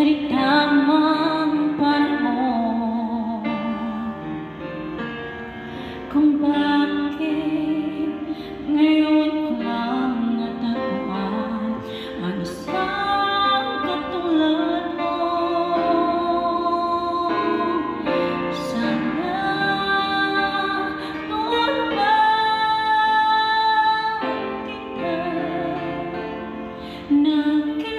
tamang panahon kung bakit ngayon ko lang natagpuan ang isang katulad mo. Sana noon pa kita